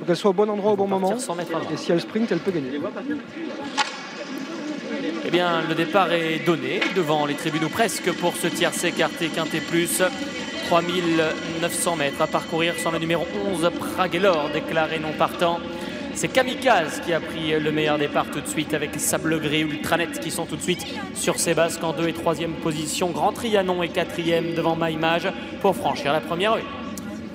qu'elle soit au bon endroit au bon moment. 100 mètres avant. Et si elle sprint, elle peut gagner. Eh bien, le départ est donné devant les tribunes ou presque pour ce tiercé écarté Quintet Plus. 3900 mètres à parcourir sur le numéro 11, Praguelor, déclaré non partant. C'est Kamikaze qui a pris le meilleur départ tout de suite avec Sable Gris, Ultranet qui sont tout de suite sur ses basques en 2 et 3e position. Grand Trianon est 4e devant Maïmage pour franchir la première rue.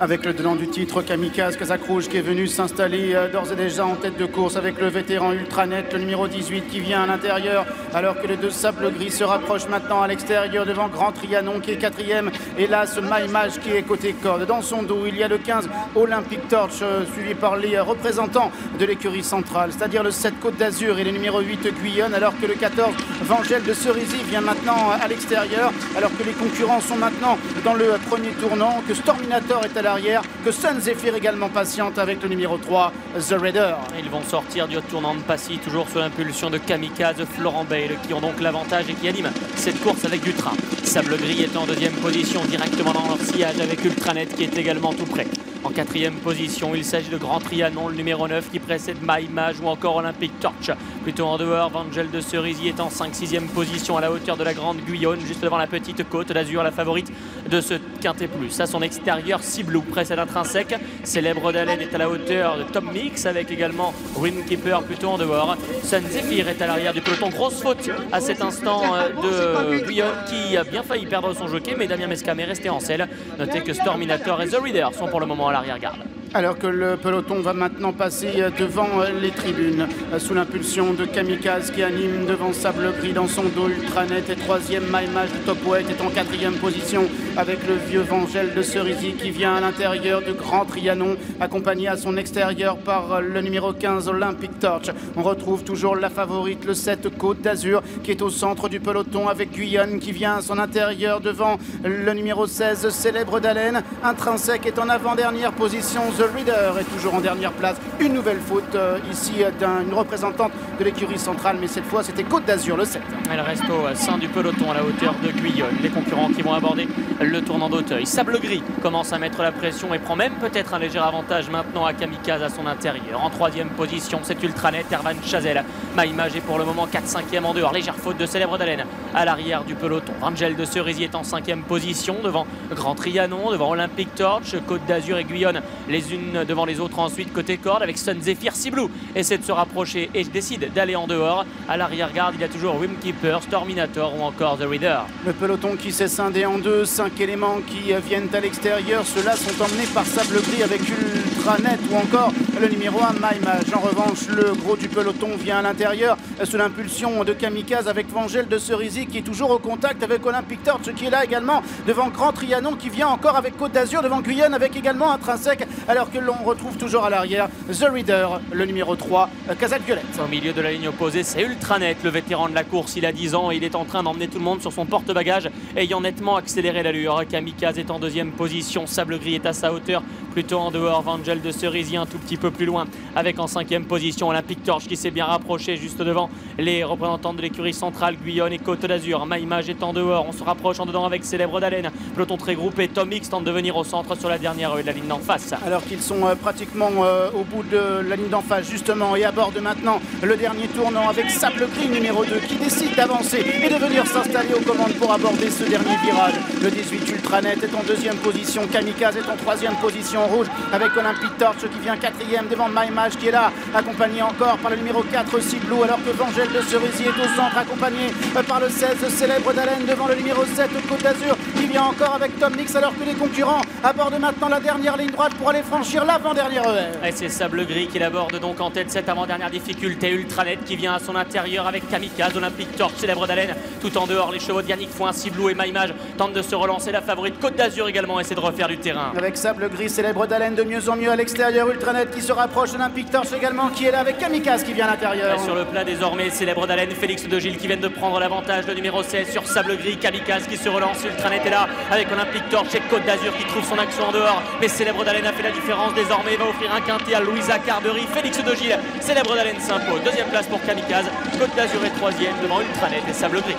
Avec le tenant du titre, Kamikaze, Casaque Rouge, qui est venu s'installer d'ores et déjà en tête de course avec le vétéran Ultranet, le numéro 18 qui vient à l'intérieur, alors que les deux Sables Gris se rapprochent maintenant à l'extérieur devant Grand Trianon qui est 4e. Et là, ce Maïmage qui est côté corde. Dans son dos, il y a le 15 Olympic Torch, suivi par les représentants de l'écurie centrale, c'est-à-dire le 7 Côte d'Azur et le numéro 8 Guyonne, alors que le 14 Vangel de Cerisy vient maintenant à l'extérieur, alors que les concurrents sont maintenant dans le premier tournant, que Storminator est à l'arrière, que Sun Zephyr également patiente avec le numéro 3, The Raider. Ils vont sortir du tournant de Passy, toujours sous l'impulsion de Kamikaze, Florent Bale, qui ont donc l'avantage et qui animent cette course avec du train. Sable Gris est en 2e position, directement dans leur sillage avec Ultranet qui est également tout près. En 4e position, il s'agit de Grand Trianon, le numéro 9 qui précède Maïmage ou encore Olympic Torch. Plutôt en dehors, Vangel de Cerisy est en 5-6e position à la hauteur de la Grande Guyonne, juste devant la petite Côte d'Azur, la favorite de ce Quintet Plus. À son extérieur, Ciblou précède Intrinsèque. Célèbre d'Haleine est à la hauteur de Top Mix avec également Rimkeeper plutôt en dehors. Sun Zephyr est à l'arrière du peloton. Grosse faute à cet instant de Guyonne qui a bien failli perdre son jockey, mais Damien Mescam est resté en selle. Notez que Storminator et The Reader sont pour le moment à l'arrière-garde. Alors que le peloton va maintenant passer devant les tribunes, sous l'impulsion de Kamikaze qui anime devant Sable Gris dans son dos. Ultranet est 3e, Maïmage de Top Weight est en 4e position avec le vieux Vangel de Cerisy qui vient à l'intérieur de Grand Trianon, accompagné à son extérieur par le numéro 15 Olympic Torch. On retrouve toujours la favorite, le 7 Côte d'Azur, qui est au centre du peloton avec Guyonne qui vient à son intérieur devant le numéro 16 Célèbre d'Haleine. Intrinsèque est en avant-dernière position. The Reader est toujours en dernière place. Une nouvelle faute ici d'une représentante de l'écurie centrale, mais cette fois c'était Côte d'Azur, le 7. Elle reste au sein du peloton à la hauteur de Guyonne. Les concurrents qui vont aborder le tournant d'Auteuil. Sable Gris commence à mettre la pression et prend même peut-être un léger avantage maintenant à Kamikaze à son intérieur. En 3e position, c'est Ultranet, Ervan Chazelle. Maïmage est pour le moment 4-5e en dehors. Légère faute de Célèbre d'Haleine à l'arrière du peloton. Vangel de Cerisy est en 5e position devant Grand Trianon, devant Olympic Torch, Côte d'Azur et Guyonne les unes devant les autres ensuite côté corde avec Sun Zephyr. Ciblou essaie de se rapprocher et décide d'aller en dehors. À l'arrière-garde, il y a toujours Rimkeeper, Storminator ou encore The Reader. Le peloton qui s'est scindé en deux, 5 éléments qui viennent à l'extérieur. Ceux-là sont emmenés par Sable Gris avec Ultranet ou encore le numéro 1 Maïmage. En revanche, le gros du peloton vient à l'intérieur sous l'impulsion de Kamikaze avec Vangel de Cerisy qui est toujours au contact avec Olympic Torch qui est là également devant Grand Trianon qui vient encore avec Côte d'Azur devant Guyonne avec également Intrinsèque, alors que l'on retrouve toujours à l'arrière The Reader, le numéro 3 Casaque Violette. Au milieu de la ligne opposée, c'est Ultranet, le vétéran de la course. Il a 10 ans et il est en train d'emmener tout le monde sur son porte-bagages, ayant nettement accéléré l'allure. Kamikaze est en 2e position, Sable Gris est à sa hauteur, plutôt en dehors. Vangel de Cerisy un tout petit peu plus loin, avec en 5e position Olympic Torch qui s'est bien rapproché juste devant les représentants de l'écurie centrale, Guyonne et Côte d'Azur. Maïmage est en dehors, on se rapproche en dedans avec Célèbre d'Haleine. Peloton très groupé, Tom X tente de venir au centre sur la dernière rue de la ligne d'en face. Alors qu'ils sont pratiquement au bout de la ligne d'en face justement et aborde maintenant le dernier tournant avec Sable Gris numéro 2 qui décide d'avancer et de venir s'installer aux commandes pour aborder ce dernier virage. Le 18 Ultranet est en 2e position, Kamikaze est en 3e position rouge avec Olympic Torch qui vient 4e devant Maïmage qui est là, accompagné encore par le numéro 4 Ciblou, alors que Vangel de Cerisy est au centre accompagné par le 16 Célèbre d'Haleine devant le numéro 7 Côte d'Azur qui vient encore avec Tom Nix, alors que les concurrents abordent maintenant la dernière ligne droite pour aller franchir l'avant-dernière ER. Et c'est Sable Gris qui l'aborde donc en tête cette avant-dernière difficulté. Ultranet qui vient à son intérieur avec Kamikaze, Olympic Torch, Célèbre d'Haleine tout en dehors. Les chevaux de Yannick Foin, Ciblou et Maïmage tentent de se relancer. La favorite Côte d'Azur également essaie de refaire du terrain. Avec Sable Gris, Célèbre d'Haleine de mieux en mieux à l'extérieur. Ultranet qui se rapproche, Olympic Torch également qui est là avec Kamikaze qui vient à l'intérieur. Sur le plat désormais, Célèbre d'Haleine, Félix de Gilles qui viennent de prendre l'avantage. Le numéro 16 sur Sable Gris, Kamikaze qui se relance. Ultranet est là avec Olympic Torch et Côte d'Azur qui trouve son action en dehors. Mais Célèbre d'Haleine a fait la différence désormais. Il va offrir un quintet à Louisa Carberry. Félix de Gilles, Célèbre d'Haleine s'impose. 2e place pour Kamikaze. Côte d'Azur est 3e devant Ultranet et Sable Gris.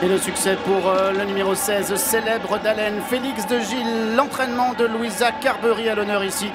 Et le succès pour le numéro 16, Célèbre d'Haleine, Félix de Gilles. L'entraînement de Louisa Carberry à l'honneur ici.